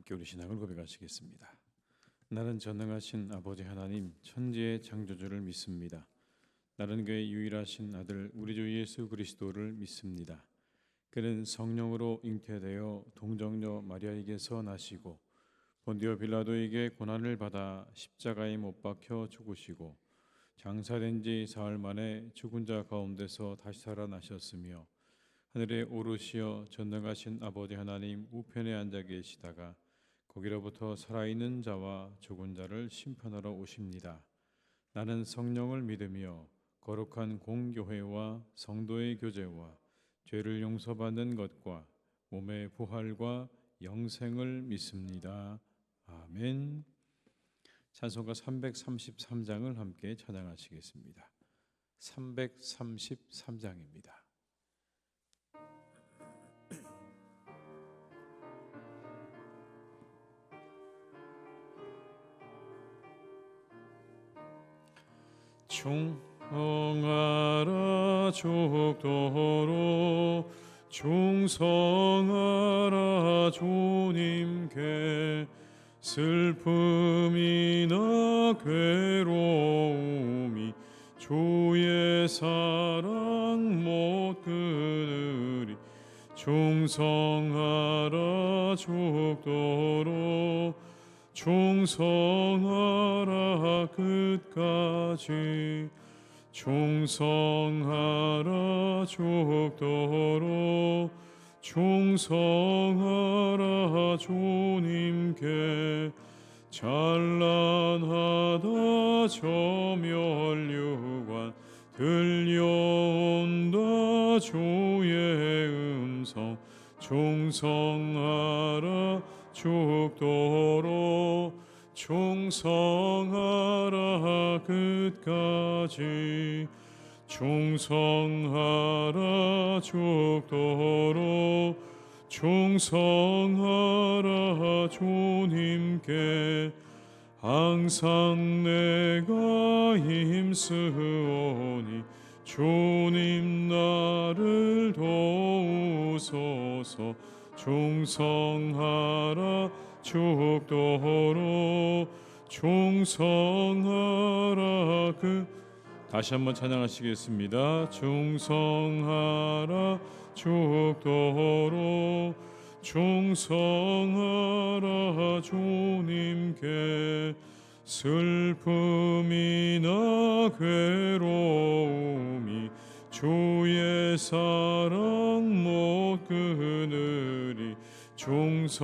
함께 우리 신앙을 고백하시겠습니다. 나는 전능하신 아버지 하나님 천지의 창조주를 믿습니다. 나는 그의 유일하신 아들 우리 주 예수 그리스도를 믿습니다. 그는 성령으로 잉태되어 동정녀 마리아에게서 나시고 본디오 빌라도에게 고난을 받아 십자가에 못 박혀 죽으시고 장사된 지 사흘 만에 죽은 자 가운데서 다시 살아나셨으며 하늘에 오르시어 전능하신 아버지 하나님 우편에 앉아 계시다가 거기로부터 살아있는 자와 죽은 자를 심판하러 오십니다. 나는 성령을 믿으며 거룩한 공교회와 성도의 교제와 죄를 용서받는 것과 몸의 부활과 영생을 믿습니다. 아멘. 찬송가 333장을 함께 찬양하시겠습니다. 333장입니다. 충성하라 죽도록 충성하라 주님께 슬픔이나 괴로움이 주의 사랑 못 끊으리 충성하라 죽도록 충성하라 끝까지 충성하라 죽도록 충성하라 주님께 찬란하다 저 멸류관 들려온다 주의 음성 충성하라 죽도록 충성하라 끝까지 충성하라 죽도록 충성하라 주님께 항상 내가 힘쓰오니 주님 나를 도우소서 충성하라 죽도록 충성하라 다시 한번 찬양하시겠습니다. 충성하라 죽도록 충성하라 주님께 슬픔이나 괴로움이 주의 사랑 못 끊으리 충성하라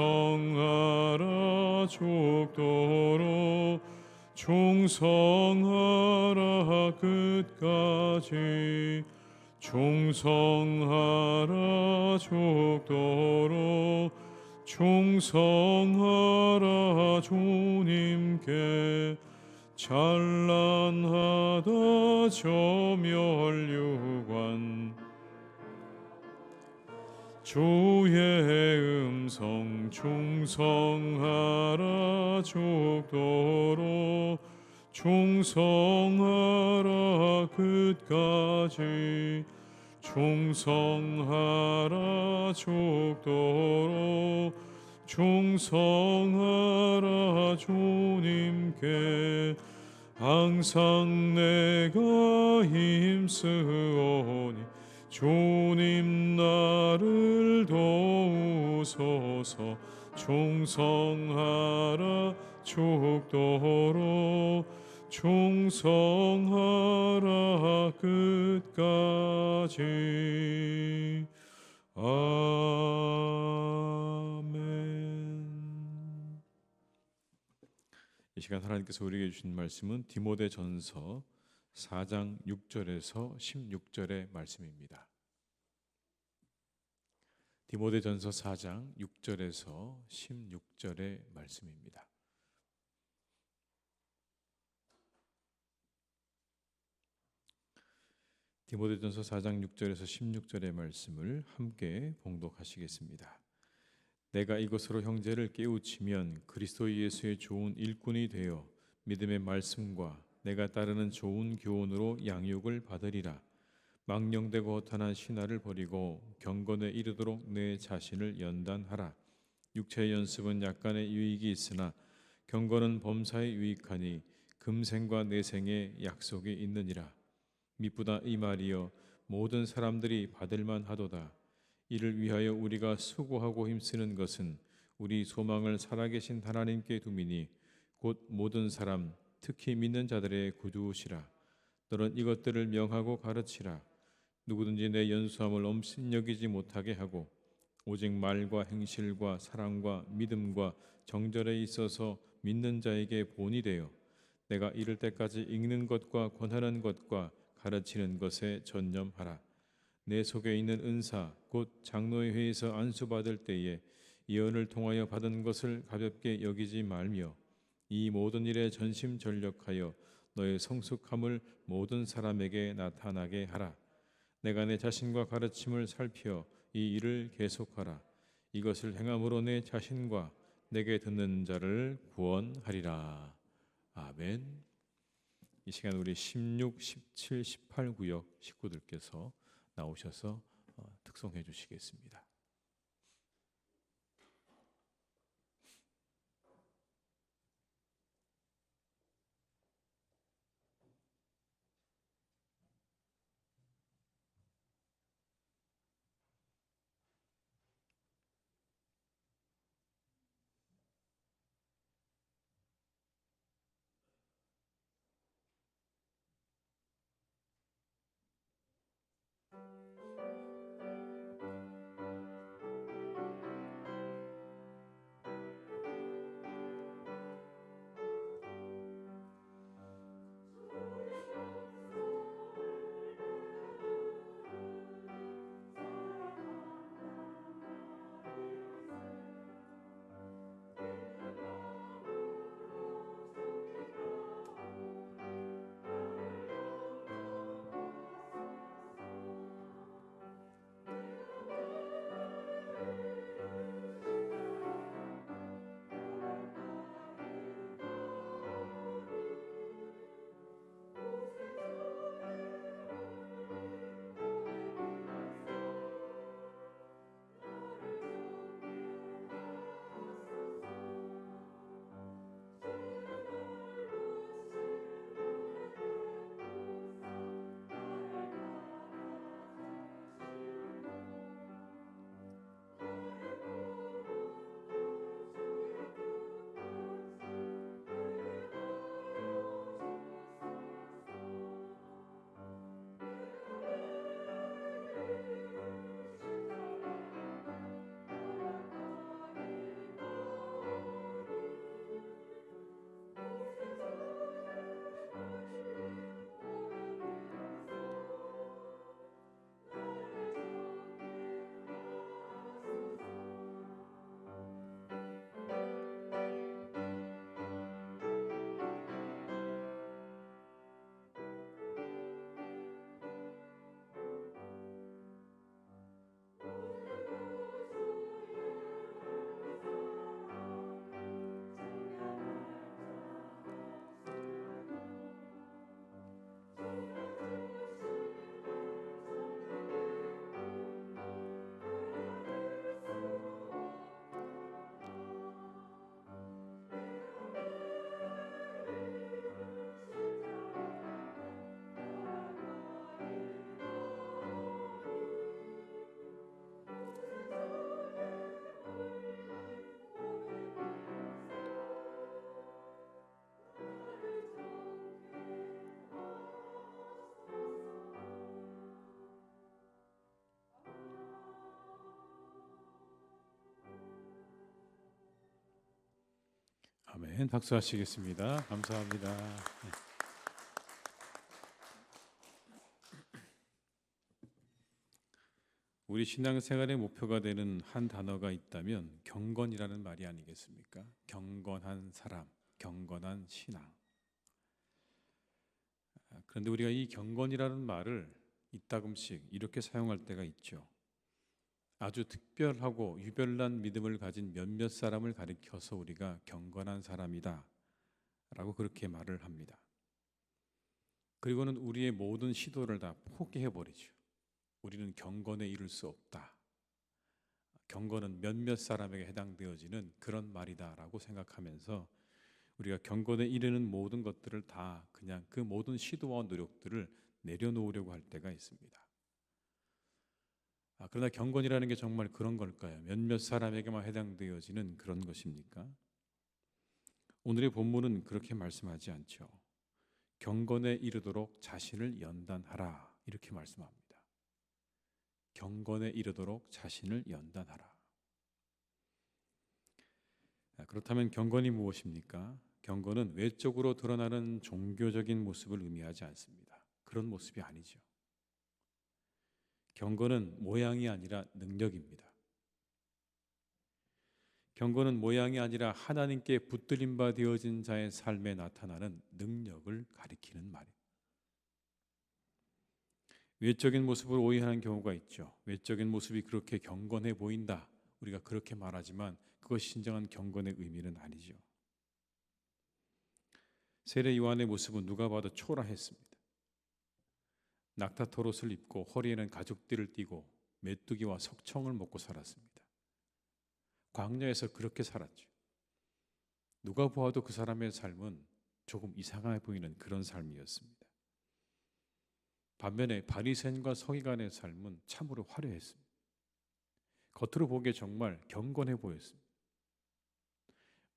죽도록 충성하라 끝까지 충성하라 죽도록 충성하라 주님께 찬란하다 저 멸류관 주의 음성 충성하라 죽도록 충성하라 끝까지 충성하라 죽도록 충성하라 주님께 항상 내가 힘쓰오니 주님 나를 도우소서 충성하라 죽도록 충성하라 끝까지 아멘. 이 시간 하나님께서 우리에게 주신 말씀은 디모데전서 4장 6절에서 16절의 말씀입니다. 디모데전서 4장 6절에서 16절의 말씀입니다. 디모데전서 4장 6절에서 16절의 말씀을 함께 봉독하시겠습니다. 내가 이것으로 형제를 깨우치면 그리스도 예수의 좋은 일꾼이 되어 믿음의 말씀과 내가 따르는 좋은 교훈으로 양육을 받으리라. 망령되고 허탄한 신화를 버리고 경건에 이르도록 내 자신을 연단하라. 육체의 연습은 약간의 유익이 있으나 경건은 범사에 유익하니 금생과 내생에 약속이 있느니라. 미쁘다 이 말이여 모든 사람들이 받을만 하도다. 이를 위하여 우리가 수고하고 힘쓰는 것은 우리 소망을 살아계신 하나님께 두미니 곧 모든 사람 특히 믿는 자들의 구주시라. 너는 이것들을 명하고 가르치라. 누구든지 내 연수함을 엄신여기지 못하게 하고 오직 말과 행실과 사랑과 믿음과 정절에 있어서 믿는 자에게 본이 되어 내가 이를 때까지 읽는 것과 권하는 것과 가르치는 것에 전념하라. 내 속에 있는 은사 곧 장로의 회에서 안수받을 때에 예언을 통하여 받은 것을 가볍게 여기지 말며 이 모든 일에 전심전력하여 너의 성숙함을 모든 사람에게 나타나게 하라. 내가 내 자신과 가르침을 살펴 이 일을 계속하라. 이것을 행함으로 내 자신과 내게 듣는 자를 구원하리라. 아멘. 이 시간 우리 16, 17, 18 구역 식구들께서 나오셔서 특송해 주시겠습니다. 아멘. 박수하시겠습니다. 감사합니다. 네. 우리 신앙생활의 목표가 되는 한 단어가 있다면 경건이라는 말이 아니겠습니까? 경건한 사람, 경건한 신앙. 그런데 우리가 이 경건이라는 말을 이따금씩 이렇게 사용할 때가 있죠. 아주 특별하고 유별난 믿음을 가진 몇몇 사람을 가리켜서 우리가 경건한 사람이다 라고 그렇게 말을 합니다. 그리고는 우리의 모든 시도를 다 포기해버리죠. 우리는 경건에 이를 수 없다. 경건은 몇몇 사람에게 해당되어지는 그런 말이다라고 생각하면서 우리가 경건에 이르는 모든 것들을 다 그냥 그 모든 시도와 노력들을 내려놓으려고 할 때가 있습니다. 그러나 경건이라는 게 정말 그런 걸까요? 몇몇 사람에게만 해당되어지는 그런 것입니까? 오늘의 본문은 그렇게 말씀하지 않죠. 경건에 이르도록 자신을 연단하라 이렇게 말씀합니다. 경건에 이르도록 자신을 연단하라. 그렇다면 경건이 무엇입니까? 경건은 외적으로 드러나는 종교적인 모습을 의미하지 않습니다. 그런 모습이 아니죠. 경건은 모양이 아니라 능력입니다. 경건은 모양이 아니라 하나님께 붙들림 바 되어진 자의 삶에 나타나는 능력을 가리키는 말이에요. 외적인 모습을 오해하는 경우가 있죠. 외적인 모습이 그렇게 경건해 보인다. 우리가 그렇게 말하지만 그것이 진정한 경건의 의미는 아니죠. 세례 요한의 모습은 누가 봐도 초라했습니다. 낙타털 옷을 입고 허리에는 가죽띠를 띠고 메뚜기와 석청을 먹고 살았습니다. 광야에서 그렇게 살았죠. 누가 보아도 그 사람의 삶은 조금 이상해 보이는 그런 삶이었습니다. 반면에 바리새인과 서기관의 삶은 참으로 화려했습니다. 겉으로 보기에 정말 경건해 보였습니다.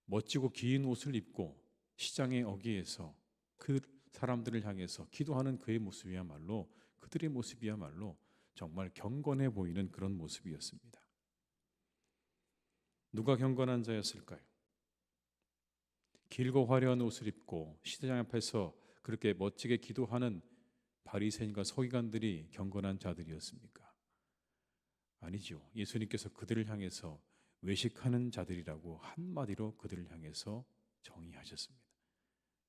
멋지고 긴 옷을 입고 시장의 어귀에서 그 사람들을 향해서 기도하는 그의 모습이야말로 그들의 모습이야말로 정말 경건해 보이는 그런 모습이었습니다. 누가 경건한 자였을까요? 길고 화려한 옷을 입고 시장 앞에서 그렇게 멋지게 기도하는 바리새인과 서기관들이 경건한 자들이었습니까? 아니죠. 예수님께서 그들을 향해서 외식하는 자들이라고 한마디로 그들을 향해서 정의하셨습니다.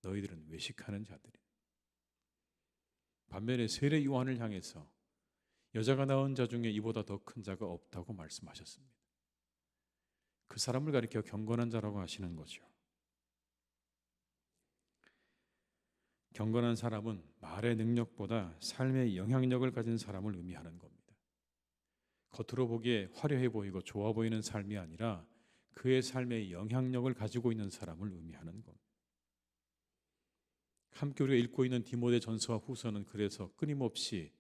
너희들은 외식하는 자들이. 반면에 세례 요한을 향해서 여자가 낳은 자 중에 이보다 더 큰 자가 없다고 말씀하셨습니다. 그 사람을 가리켜 경건한 자라고 하시는 거죠. 경건한 사람은 말의 능력보다 삶의 영향력을 가진 사람을 의미하는 겁니다. 겉으로 보기에 화려해 보이고 좋아 보이는 삶이 아니라 그의 삶의 영향력을 가지고 있는 사람을 의미하는 겁니다. 함께 우리가 읽고 있는 디모데 전서와 후서는 그래서 끊임없이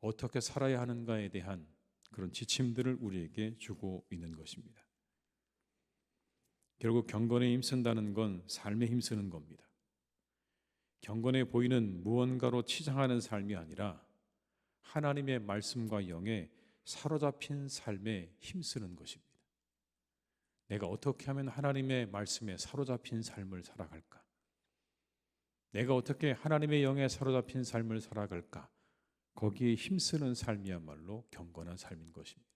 어떻게 살아야 하는가에 대한 그런 지침들을 우리에게 주고 있는 것입니다. 결국 경건에 힘쓴다는 건 삶에 힘쓰는 겁니다. 경건해 보이는 무언가로 치장하는 삶이 아니라 하나님의 말씀과 영에 사로잡힌 삶에 힘쓰는 것입니다. 내가 어떻게 하면 하나님의 말씀에 사로잡힌 삶을 살아갈까? 내가 어떻게 하나님의 영에 사로잡힌 삶을 살아갈까? 거기에 힘쓰는 삶이야말로 경건한 삶인 것입니다.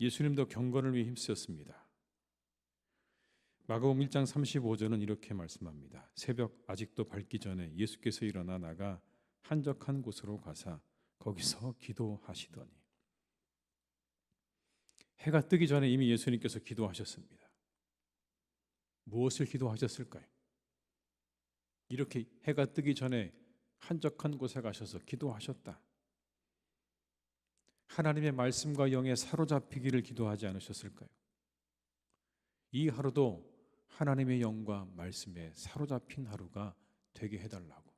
예수님도 경건을 위해 힘쓰셨습니다. 마가복음 1장 35절은 이렇게 말씀합니다. 새벽 아직도 밝기 전에 예수께서 일어나 나가 한적한 곳으로 가사 거기서 기도하시더니. 해가 뜨기 전에 이미 예수님께서 기도하셨습니다. 무엇을 기도하셨을까요? 이렇게 해가 뜨기 전에 한적한 곳에 가셔서 기도하셨다. 하나님의 말씀과 영에 사로잡히기를 기도하지 않으셨을까요? 이 하루도 하나님의 영과 말씀에 사로잡힌 하루가 되게 해달라고.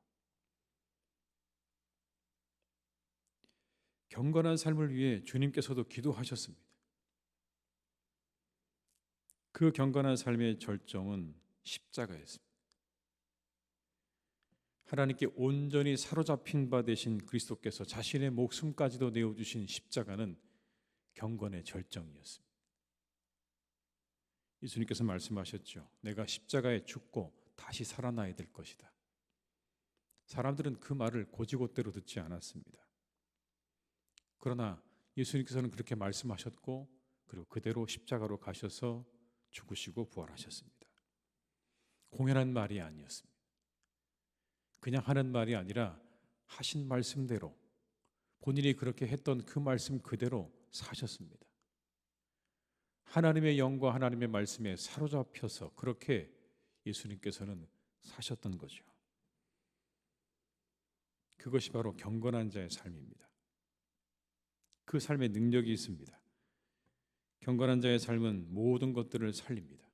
경건한 삶을 위해 주님께서도 기도하셨습니다. 그 경건한 삶의 절정은 십자가였습니다. 하나님께 온전히 사로잡힌 바 되신 그리스도께서 자신의 목숨까지도 내어주신 십자가는 경건의 절정이었습니다. 예수님께서 말씀하셨죠. 내가 십자가에 죽고 다시 살아나야 될 것이다. 사람들은 그 말을 고지고대로 듣지 않았습니다. 그러나 예수님께서는 그렇게 말씀하셨고 그리고 그대로 십자가로 가셔서 죽으시고 부활하셨습니다. 공연한 말이 아니었습니다. 그냥 하는 말이 아니라 하신 말씀대로 본인이 그렇게 했던 그 말씀 그대로 사셨습니다. 하나님의 영과 하나님의 말씀에 사로잡혀서 그렇게 예수님께서는 사셨던 거죠. 그것이 바로 경건한 자의 삶입니다. 그 삶의 능력이 있습니다. 경건한 자의 삶은 모든 것들을 살립니다.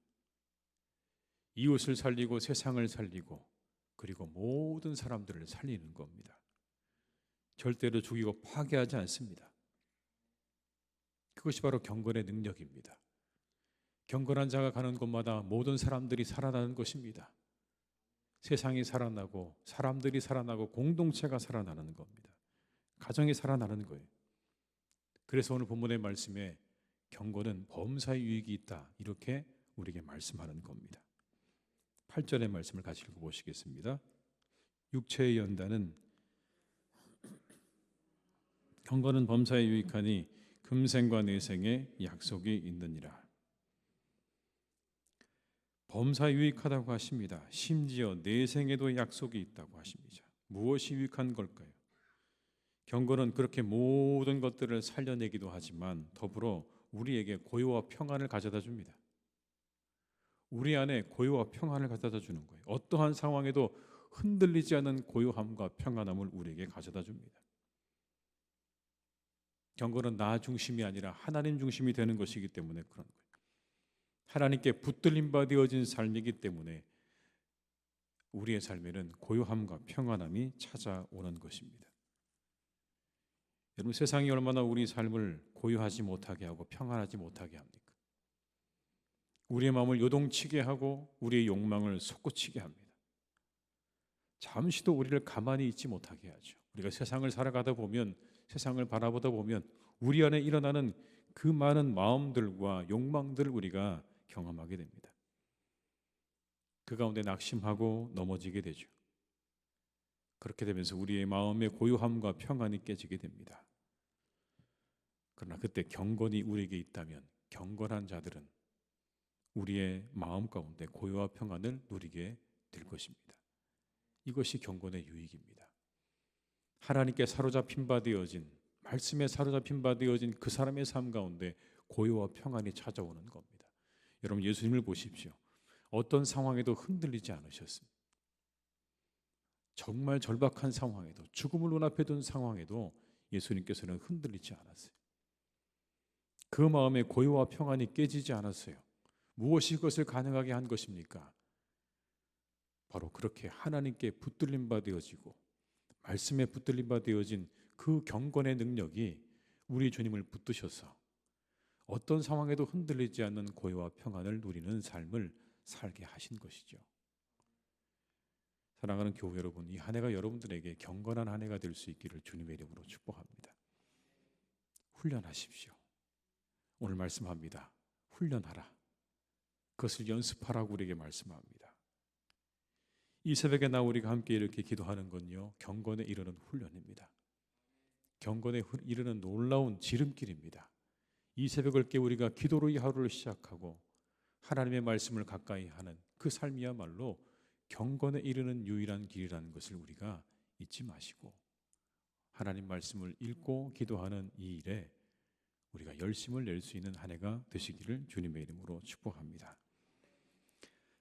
이웃을 살리고 세상을 살리고 그리고 모든 사람들을 살리는 겁니다. 절대로 죽이고 파괴하지 않습니다. 그것이 바로 경건의 능력입니다. 경건한 자가 가는 곳마다 모든 사람들이 살아나는 것입니다. 세상이 살아나고 사람들이 살아나고 공동체가 살아나는 겁니다. 가정이 살아나는 거예요. 그래서 오늘 본문의 말씀에 경건은 범사의 유익이 있다, 이렇게 우리에게 말씀하는 겁니다. 8절의 말씀을 같이 읽어보시겠습니다. 육체의 연단은 경건은 범사에 유익하니 금생과 내생에 약속이 있느니라. 범사에 유익하다고 하십니다. 심지어 내생에도 약속이 있다고 하십니다. 무엇이 유익한 걸까요? 경건은 그렇게 모든 것들을 살려내기도 하지만 더불어 우리에게 고요와 평안을 가져다 줍니다. 우리 안에 고요와 평안을 가져다 주는 거예요. 어떠한 상황에도 흔들리지 않는 고요함과 평안함을 우리에게 가져다 줍니다. 경건은 나 중심이 아니라 하나님 중심이 되는 것이기 때문에 그런 거예요. 하나님께 붙들림 바 되어진 삶이기 때문에 우리의 삶에는 고요함과 평안함이 찾아오는 것입니다. 여러분, 세상이 얼마나 우리 삶을 고요하지 못하게 하고 평안하지 못하게 합니까? 우리의 마음을 요동치게 하고 우리의 욕망을 솟구치게 합니다. 잠시도 우리를 가만히 있지 못하게 하죠. 우리가 세상을 살아가다 보면, 세상을 바라보다 보면 우리 안에 일어나는 그 많은 마음들과 욕망들을 우리가 경험하게 됩니다. 그 가운데 낙심하고 넘어지게 되죠. 그렇게 되면서 우리의 마음의 고요함과 평안이 깨지게 됩니다. 그러나 그때 경건이 우리에게 있다면 경건한 자들은 우리의 마음 가운데 고요와 평안을 누리게 될 것입니다. 이것이 경건의 유익입니다. 하나님께 사로잡힌 바 되어진, 말씀에 사로잡힌 바 되어진 그 사람의 삶 가운데 고요와 평안이 찾아오는 겁니다. 여러분, 예수님을 보십시오. 어떤 상황에도 흔들리지 않으셨습니다. 정말 절박한 상황에도, 죽음을 눈앞에 둔 상황에도 예수님께서는 흔들리지 않았어요. 그 마음의 고요와 평안이 깨지지 않았어요. 무엇이 그것을 가능하게 한 것입니까? 바로 그렇게 하나님께 붙들림 바 되어지고 말씀에 붙들림 바 되어진 그 경건의 능력이 우리 주님을 붙드셔서 어떤 상황에도 흔들리지 않는 고요와 평안을 누리는 삶을 살게 하신 것이죠. 사랑하는 교회 여러분, 이 한 해가 여러분들에게 경건한 한 해가 될 수 있기를 주님의 이름으로 축복합니다. 훈련하십시오. 오늘 말씀합니다. 훈련하라. 그것을 연습하라고 우리에게 말씀합니다. 이 새벽에 우리가 함께 이렇게 기도하는 건요, 경건에 이르는 훈련입니다. 경건에 이르는 놀라운 지름길입니다. 이 새벽을 깨 우리가 기도로 이 하루를 시작하고 하나님의 말씀을 가까이 하는 그 삶이야말로 경건에 이르는 유일한 길이라는 것을 우리가 잊지 마시고 하나님 말씀을 읽고 기도하는 이 일에 우리가 열심을 낼 수 있는 한 해가 되시기를 주님의 이름으로 축복합니다.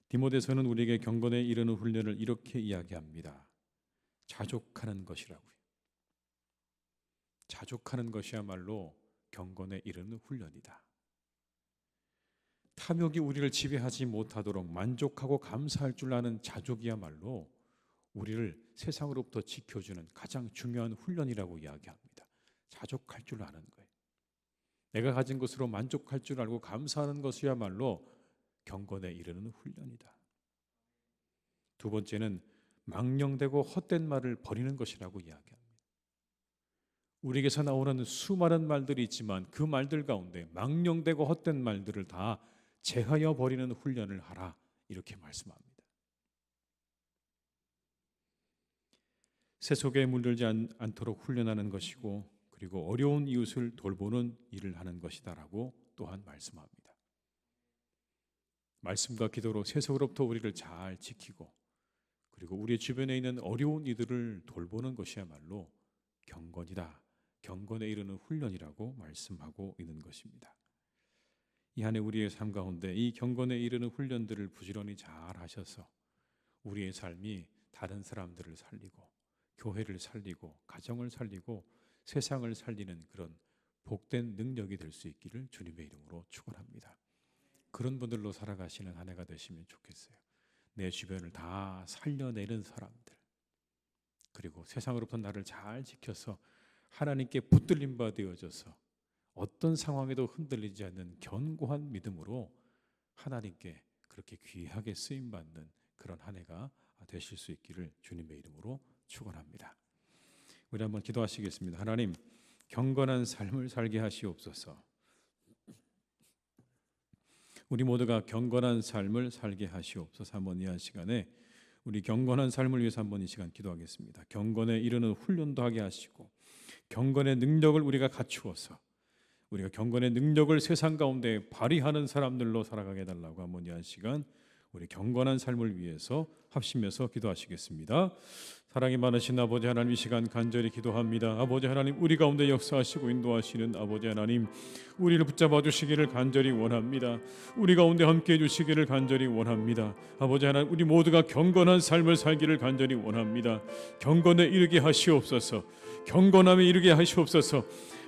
디모데서는 우리에게 경건에 이르는 훈련을 이렇게 이야기합니다. 자족하는 것이라고요. 자족하는 것이야말로 경건에 이르는 훈련이다. 탐욕이 우리를 지배하지 못하도록 만족하고 감사할 줄 아는 자족이야말로 우리를 세상으로부터 지켜주는 가장 중요한 훈련이라고 이야기합니다. 자족할 줄 아는 거예요. 내가 가진 것으로 만족할 줄 알고 감사하는 것이야말로 경건에 이르는 훈련이다. 두 번째는 망령되고 헛된 말을 버리는 것이라고 이야기합니다. 우리에게서 나오는 수많은 말들이 있지만 그 말들 가운데 망령되고 헛된 말들을 다 제하여 버리는 훈련을 하라, 이렇게 말씀합니다. 세속에 물들지 않도록 훈련하는 것이고 그리고 어려운 이웃을 돌보는 일을 하는 것이다라고 또한 말씀합니다. 말씀과 기도로 세속으로부터 우리를 잘 지키고 그리고 우리 주변에 있는 어려운 이들을 돌보는 것이야말로 경건이다. 경건에 이르는 훈련이라고 말씀하고 있는 것입니다. 이 한 해 우리의 삶 가운데 이 경건에 이르는 훈련들을 부지런히 잘 하셔서 우리의 삶이 다른 사람들을 살리고 교회를 살리고 가정을 살리고 세상을 살리는 그런 복된 능력이 될 수 있기를 주님의 이름으로 축원합니다. 그런 분들로 살아가시는 한 해가 되시면 좋겠어요. 내 주변을 다 살려내는 사람들, 그리고 세상으로부터 나를 잘 지켜서 하나님께 붙들림 바 되어져서 어떤 상황에도 흔들리지 않는 견고한 믿음으로 하나님께 그렇게 귀하게 쓰임받는 그런 한 해가 되실 수 있기를 주님의 이름으로 축원합니다. 우리 한번 기도하시겠습니다. 하나님, 경건한 삶을 살게 하시옵소서. 우리 모두가 경건한 삶을 살게 하시옵소서. 한번 이 한 시간에 우리 경건한 삶을 위해서 한번 이 시간 기도하겠습니다. 경건에 이르는 훈련도 하게 하시고 경건의 능력을 우리가 갖추어서 우리가 경건의 능력을 세상 가운데 발휘하는 사람들로 살아가게 해달라고 한번 이 한 시간 우리 경건한 삶을 위해서 합심해서 기도하시겠습니다. 사랑이 많으신 아버지 하나님, 이 시간 간절히 기도합니다. 아버지 하나님, 우리 가운데 역사하시고 인도하시는 아버지 하나님, 우리를 붙잡아 주시기를 간절히 원합니다. 우리 가운데 함께해 주시기를 간절히 원합니다. 아버지 하나님, 우리 모두가 경건한 삶을 살기를 간절히 원합니다. 경건에 이르게 하시옵소서. 경건함에 이르게 하시옵소서.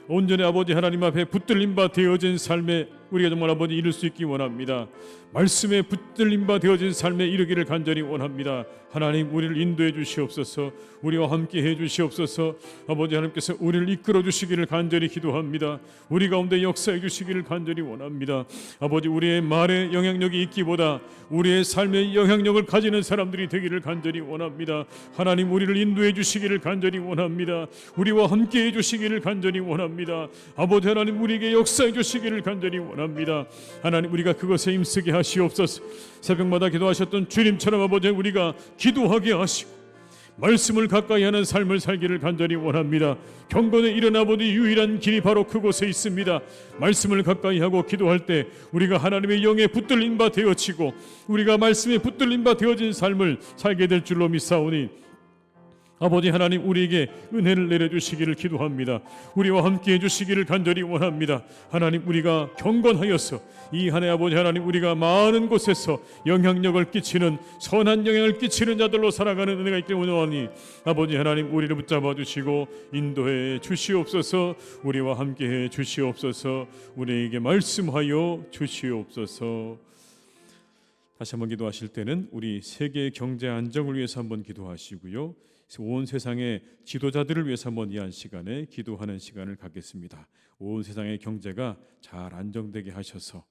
온전히 아버지 하나님 앞에 붙들림 바 되어진 삶에 우리가 정말 아버지 이룰 수 있기 원합니다. 말씀에 붙들림 바 되어진 삶에 이르기를 간절히 원합니다. 하나님, 우리를 인도해 주시옵소서. 우리와 함께 해 주시옵소서. 아버지 하나님께서 우리를 이끌어 주시기를 간절히 기도합니다. 우리 가운데 역사해 주시기를 간절히 원합니다. 아버지, 우리의 말에 영향력이 있기보다 우리의 삶에 영향력을 가지는 사람들이 되기를 간절히 원합니다. 하나님, 우리를 인도해 주시기를 간절히 원합니다. 우리와 함께 해 주시기를 간절히 원합니다. 아버지 하나님, 우리에게 역사해 주시기를 간절히 원합니다. 하나님, 우리가 그것에 힘쓰게 하시옵소서. 새벽마다 기도하셨던 주님처럼 아버지, 우리가 기도하게 하시고 말씀을 가까이 하는 삶을 살기를 간절히 원합니다. 경건에 이른 아버지 유일한 길이 바로 그곳에 있습니다. 말씀을 가까이 하고 기도할 때 우리가 하나님의 영에 붙들린 바 되어지고 우리가 말씀에 붙들린 바 되어진 삶을 살게 될 줄로 믿사오니 아버지 하나님, 우리에게 은혜를 내려주시기를 기도합니다. 우리와 함께 해주시기를 간절히 원합니다. 하나님, 우리가 경건하여서 이 한 해 아버지 하나님, 우리가 많은 곳에서 영향력을 끼치는 선한 영향을 끼치는 자들로 살아가는 은혜가 있기를 원하오니 아버지 하나님, 우리를 붙잡아 주시고 인도해 주시옵소서. 우리와 함께 해 주시옵소서. 우리에게 말씀하여 주시옵소서. 다시 한번 기도하실 때는 우리 세계 경제 안정을 위해서 한번 기도하시고요, 온 세상의 지도자들을 위해서 한번 이 한 시간에 기도하는 시간을 갖겠습니다. 온 세상의 경제가 잘 안정되게 하셔서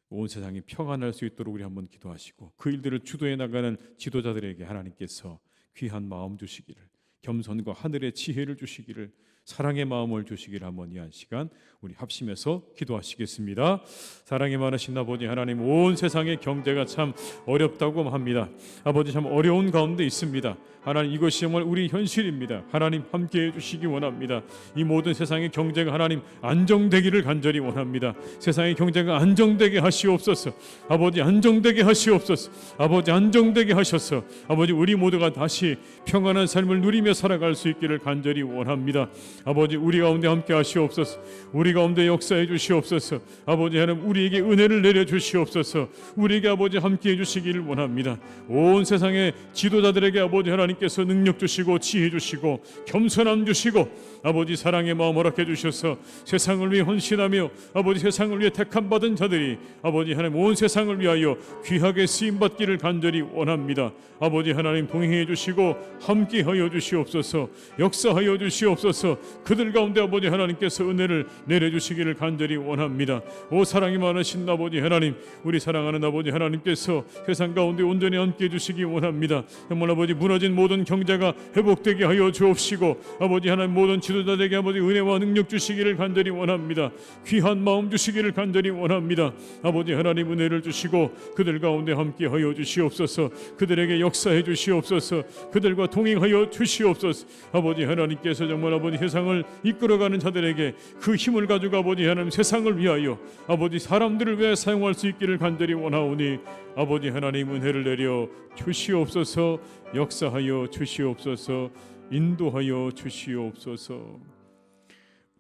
온 세상이 평안할 수 있도록 우리 한번 기도하시고 그 일들을 주도해 나가는 지도자들에게 하나님께서 귀한 마음 주시기를, 겸손과 하늘의 지혜를 주시기를, 사랑의 마음을 주시기를 한번 이 한 시간 우리 합심해서 기도하시겠습니다. 사랑이 많으신 아버지 하나님, 온 세상의 경제가 참 어렵다고 합니다. 아버지, 참 어려운 가운데 있습니다. 하나님, 이것이 정말 우리 현실입니다. 하나님, 함께해 주시기 원합니다. 이 모든 세상의 경제가 하나님 안정되기를 간절히 원합니다. 세상의 경제가 안정되게 하시옵소서. 아버지, 안정되게 하시옵소서. 아버지, 안정되게 하셔서 아버지, 우리 모두가 다시 평안한 삶을 누리며 살아갈 수 있기를 간절히 원합니다. 아버지, 우리 가운데 함께 하시옵소서. 우리 가운데 역사해 주시옵소서. 아버지 하나님, 우리에게 은혜를 내려 주시옵소서. 우리에게 아버지 함께 해 주시기를 원합니다. 온 세상의 지도자들에게 아버지 하나님께서 능력 주시고 지혜 주시고 겸손함 주시고 아버지 사랑의 마음 허락해 주셔서 세상을 위해 헌신하며 아버지 세상을 위해 택함 받은 자들이 아버지 하나님 온 세상을 위하여 귀하게 쓰임 받기를 간절히 원합니다. 아버지 하나님, 동행해 주시고 함께 하여 주시옵소서. 역사하여 주시옵소서. 그들 가운데 아버지 하나님께서 은혜를 내려 주시기를 간절히 원합니다. 오 사랑이 많으신 아버지 하나님, 우리 사랑하는 아버지 하나님께서 세상 가운데 온전히 함께 해 주시기 원합니다. 정말 아버지, 무너진 모든 경제가 회복되게 하여 주옵시고 아버지 하나님, 모든 지도자들에게 아버지 은혜와 능력 주시기를 간절히 원합니다. 귀한 마음 주시기를 간절히 원합니다. 아버지 하나님, 은혜를 주시고 그들 가운데 함께 하여 주시옵소서. 그들에게 역사해 주시옵소서. 그들과 동행하여 주시옵소서. 아버지 하나님께서 정말 아버지 세상을 이끌어가는 자들에게 그 힘을 가지고 아버지 하나님 세상을 위하여 아버지 사람들을 위해 사용할 수 있기를 간절히 원하오니 아버지 하나님, 은혜를 내려 주시옵소서. 역사하여 주시옵소서. 인도하여 주시옵소서.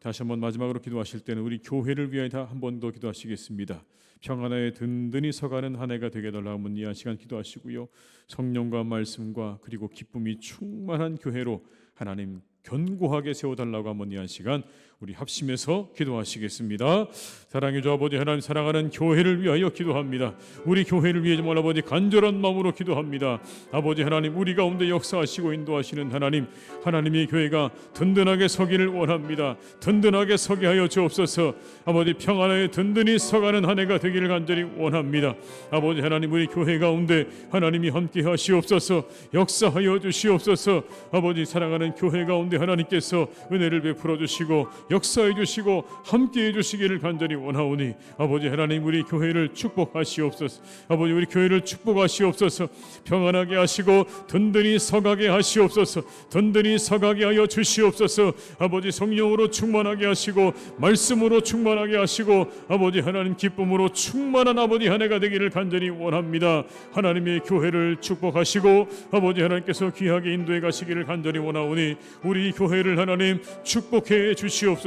다시 한번 마지막으로 기도하실 때는 우리 교회를 위하여 한 번 더 기도하시겠습니다. 평안하에 든든히 서가는 한 해가 되게 달라고 이 한 시간 기도하시고요, 성령과 말씀과 그리고 기쁨이 충만한 교회로 하나님 견고하게 세워달라고 한번 이 한 시간 우리 합심해서 기도하시겠습니다. 사랑의 주 아버지 하나님, 사랑하는 교회를 위하여 기도합니다. 우리 교회를 위해 정말 아버지 간절한 마음으로 기도합니다. 아버지 하나님, 우리 가운데 역사하시고 인도하시는 하나님, 하나님의 교회가 든든하게 서기를 원합니다. 든든하게 서게 하여 주옵소서. 아버지 평안하게 든든히 서가는 한 해가 되기를 간절히 원합니다. 아버지 하나님, 우리 교회 가운데 하나님이 함께 하시옵소서. 역사하여 주시옵소서. 아버지 사랑하는 교회 가운데 하나님께서 은혜를 베풀어 주시고 역사해 주시고 함께 해 주시기를 간절히 원하오니 아버지 하나님, 우리 교회를 축복하시옵소서. 아버지 우리 교회를 축복하시옵소서. 평안하게 하시고 든든히 서가게 하시옵소서. 든든히 서가게 하여 주시옵소서. 아버지 성령으로 충만하게 하시고 말씀으로 충만하게 하시고 아버지 하나님 기쁨으로 충만한 아버지 한 해가 되기를 간절히 원합니다. 하나님의 교회를 축복하시고 아버지 하나님께서 귀하게 인도해 가시기를 간절히 원하오니 우리 교회를 하나님 축복해 주시옵소서.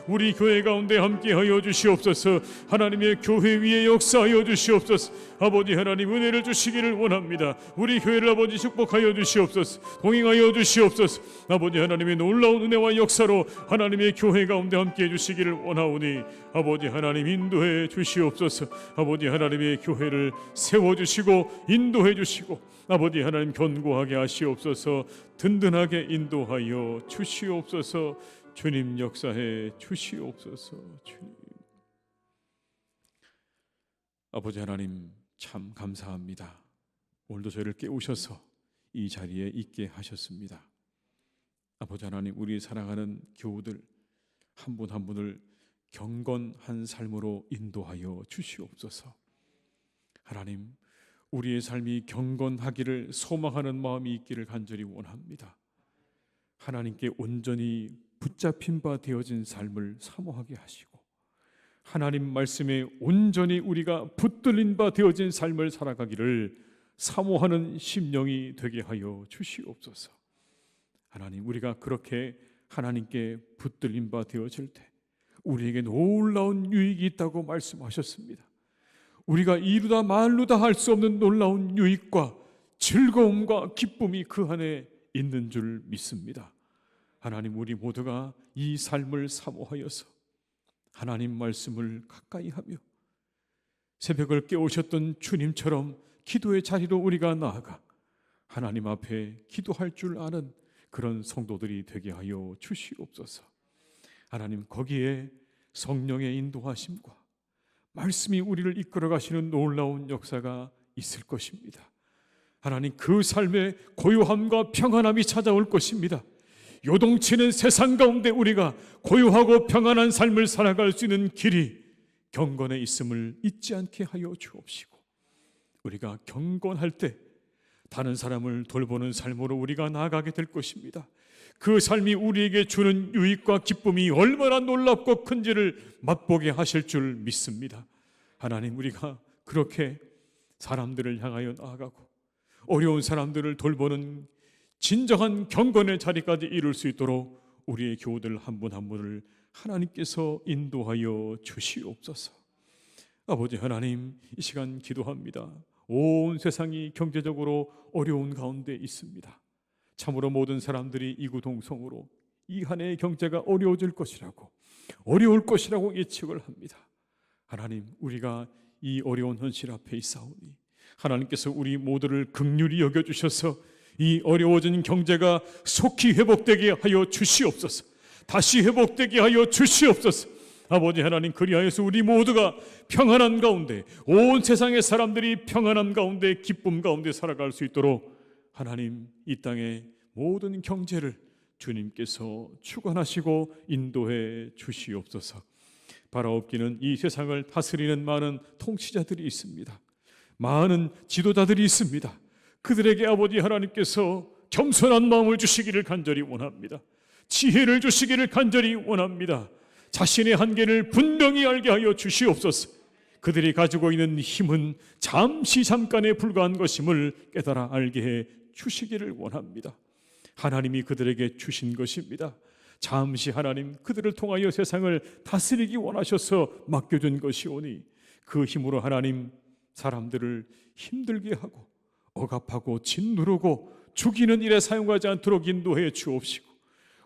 우리 교회 가운데 함께하여 주시옵소서. 하나님의 교회 위에 역사하여 주시옵소서. 아버지 하나님 은혜를 주시기를 원합니다. 우리 교회를 아버지 축복하여 주시옵소서. 동행하여 주시옵소서. 아버지 하나님의 놀라운 은혜와 역사로 하나님의 교회 가운데 함께해 주시기를 원하오니 아버지 하나님 인도해 주시옵소서. 아버지 하나님의 교회를 세워주시고 인도해 주시고 아버지 하나님 견고하게 하시옵소서. 든든하게 인도하여 주시옵소서. 주님 역사해 주시옵소서. 주님. 아버지 하나님 참 감사합니다. 오늘도 저희를 깨우셔서 이 자리에 있게 하셨습니다. 아버지 하나님, 우리 사랑하는 교우들 한 분 한 분을 경건한 삶으로 인도하여 주시옵소서. 하나님, 우리의 삶이 경건하기를 소망하는 마음이 있기를 간절히 원합니다. 하나님께 온전히 붙잡힌 바 되어진 삶을 사모하게 하시고 하나님 말씀에 온전히 우리가 붙들린 바 되어진 삶을 살아가기를 사모하는 심령이 되게 하여 주시옵소서. 하나님, 우리가 그렇게 하나님께 붙들린 바 되어질 때 우리에게 놀라운 유익이 있다고 말씀하셨습니다. 우리가 이루다 말루다 할 수 없는 놀라운 유익과 즐거움과 기쁨이 그 안에 있는 줄 믿습니다. 하나님, 우리 모두가 이 삶을 사모하여서 하나님 말씀을 가까이 하며 새벽을 깨우셨던 주님처럼 기도의 자리로 우리가 나아가 하나님 앞에 기도할 줄 아는 그런 성도들이 되게 하여 주시옵소서. 하나님, 거기에 성령의 인도하심과 말씀이 우리를 이끌어 가시는 놀라운 역사가 있을 것입니다. 하나님, 그 삶에 고요함과 평안함이 찾아올 것입니다. 요동치는 세상 가운데 우리가 고요하고 평안한 삶을 살아갈 수 있는 길이 경건에 있음을 잊지 않게 하여 주옵시고 우리가 경건할 때 다른 사람을 돌보는 삶으로 우리가 나아가게 될 것입니다. 그 삶이 우리에게 주는 유익과 기쁨이 얼마나 놀랍고 큰지를 맛보게 하실 줄 믿습니다. 하나님, 우리가 그렇게 사람들을 향하여 나아가고 어려운 사람들을 돌보는 진정한 경건의 자리까지 이룰 수 있도록 우리의 교우들 한 분 한 분을 하나님께서 인도하여 주시옵소서. 아버지 하나님, 이 시간 기도합니다. 온 세상이 경제적으로 어려운 가운데 있습니다. 참으로 모든 사람들이 이구동성으로 이 한 해의 경제가 어려워질 것이라고, 어려울 것이라고 예측을 합니다. 하나님, 우리가 이 어려운 현실 앞에 있사오니 하나님께서 우리 모두를 긍휼히 여겨주셔서 이 어려워진 경제가 속히 회복되게 하여 주시옵소서. 다시 회복되게 하여 주시옵소서. 아버지 하나님, 그리하여서 우리 모두가 평안한 가운데, 온 세상의 사람들이 평안한 가운데, 기쁨 가운데 살아갈 수 있도록 하나님, 이 땅의 모든 경제를 주님께서 주관하시고 인도해 주시옵소서. 바라옵기는 이 세상을 다스리는 많은 통치자들이 있습니다. 많은 지도자들이 있습니다. 그들에게 아버지 하나님께서 겸손한 마음을 주시기를 간절히 원합니다. 지혜를 주시기를 간절히 원합니다. 자신의 한계를 분명히 알게 하여 주시옵소서. 그들이 가지고 있는 힘은 잠깐에 불과한 것임을 깨달아 알게 해 주시기를 원합니다. 하나님이 그들에게 주신 것입니다. 잠시 하나님 그들을 통하여 세상을 다스리기 원하셔서 맡겨준 것이오니 그 힘으로 하나님 사람들을 힘들게 하고 억압하고 짓누르고 죽이는 일에 사용하지 않도록 인도해 주옵시고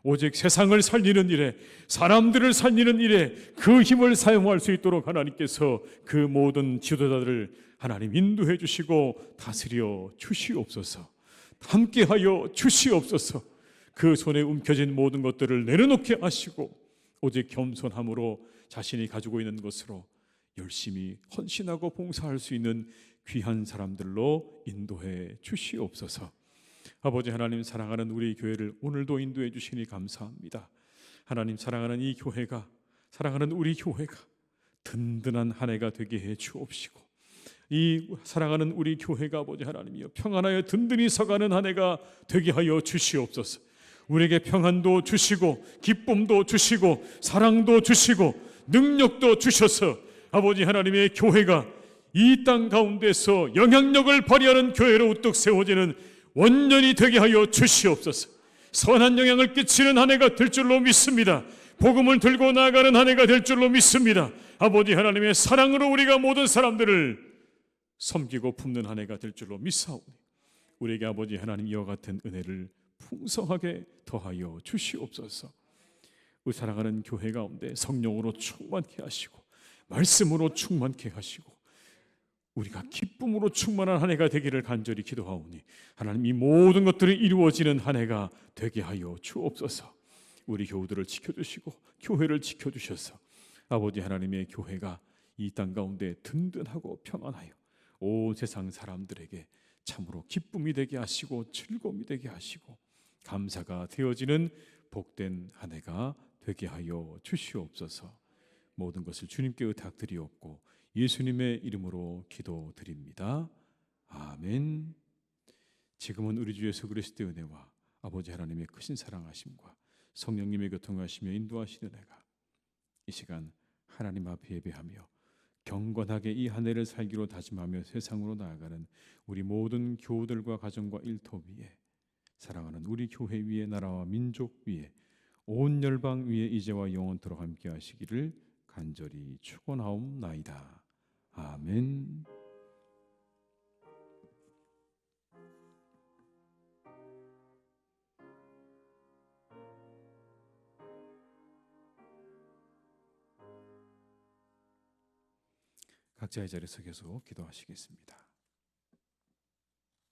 오직 세상을 살리는 일에, 사람들을 살리는 일에 그 힘을 사용할 수 있도록 하나님께서 그 모든 지도자들을 하나님 인도해 주시고 다스려 주시옵소서. 함께하여 주시옵소서. 그 손에 움켜진 모든 것들을 내려놓게 하시고 오직 겸손함으로 자신이 가지고 있는 것으로 열심히 헌신하고 봉사할 수 있는 귀한 사람들로 인도해 주시옵소서. 아버지 하나님, 사랑하는 우리 교회를 오늘도 인도해 주시니 감사합니다. 하나님, 사랑하는 이 교회가, 사랑하는 우리 교회가 든든한 한 해가 되게 해 주옵시고, 이 사랑하는 우리 교회가 아버지 하나님이여 평안하여 든든히 서가는 한 해가 되게 하여 주시옵소서. 우리에게 평안도 주시고 기쁨도 주시고 사랑도 주시고 능력도 주셔서 아버지 하나님의 교회가 이 땅 가운데서 영향력을 발휘하는 교회로 우뚝 세워지는 원년이 되게 하여 주시옵소서. 선한 영향을 끼치는 한 해가 될 줄로 믿습니다. 복음을 들고 나아가는 한 해가 될 줄로 믿습니다. 아버지 하나님의 사랑으로 우리가 모든 사람들을 섬기고 품는 한 해가 될 줄로 믿사오니 우리에게 아버지 하나님 이와 같은 은혜를 풍성하게 더하여 주시옵소서. 우리 사랑하는 교회 가운데 성령으로 충만케 하시고 말씀으로 충만케 하시고 우리가 기쁨으로 충만한 한 해가 되기를 간절히 기도하오니 하나님 이 모든 것들이 이루어지는 한 해가 되게 하여 주옵소서. 우리 교우들을 지켜주시고 교회를 지켜주셔서 아버지 하나님의 교회가 이 땅 가운데 든든하고 평안하여 온 세상 사람들에게 참으로 기쁨이 되게 하시고 즐거움이 되게 하시고 감사가 되어지는 복된 한 해가 되게 하여 주시옵소서. 모든 것을 주님께 의탁드리옵고 예수님의 이름으로 기도드립니다. 아멘. 지금은 우리 주 예수 그리스도의 은혜와 아버지 하나님의 크신 사랑하심과 성령님의 교통하시며 인도하시는 은혜가 이 시간 하나님 앞에 예배하며 경건하게 이 한 해를 살기로 다짐하며 세상으로 나아가는 우리 모든 교우들과 가정과 일터 위에 사랑하는 우리 교회 위에 나라와 민족 위에 온 열방 위에 이제와 영원토록 함께 하시기를 간절히 축원하옵나이다. 아멘. 각자의 자리에서 계속 기도하시겠습니다.